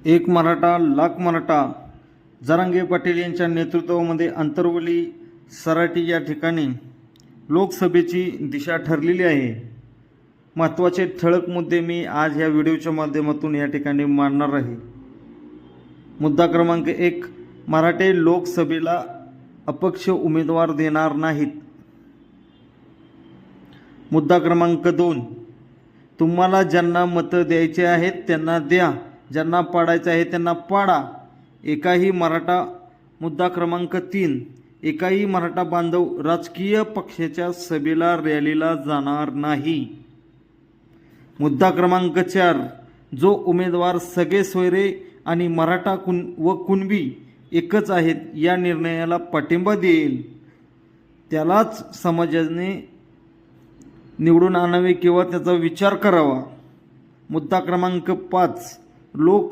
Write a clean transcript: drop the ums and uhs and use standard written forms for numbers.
एक मराठा लाख मराठा जरांगे पाटील यांच्या नेतृत्वामध्ये अंतरवली सराटी या ठिकाणी लोकसभेची दिशा ठरलेली आहे। महत्त्वाचे ठळक मुद्दे मी आज ह्या व्हिडिओच्या माध्यमातून या ठिकाणी मांडणार आहे। मुद्दा क्रमांक 1, मराठे लोकसभेला अपक्ष उमेदवार देणार नाहीत। मुद्दा क्रमांक 2, तुम्हाला ज्यांना मतं द्यायचे आहेत त्यांना द्या, ज्यांना पाडायचं आहे त्यांना पाडा। एकाही मराठा मुद्दा क्रमांक 3, एकाही मराठा बांधव राजकीय पक्षाच्या सभेला रॅलीला जाणार नाही। मुद्दा क्रमांक 4, जो उमेदवार सगळे सोयरे आणि मराठा व कुणबी एकच आहेत या निर्णयाला पाठिंबा देईल त्यालाच समाजाने निवडून आणावे किंवा त्याचा विचार करावा। मुद्दा क्रमांक 5, लोक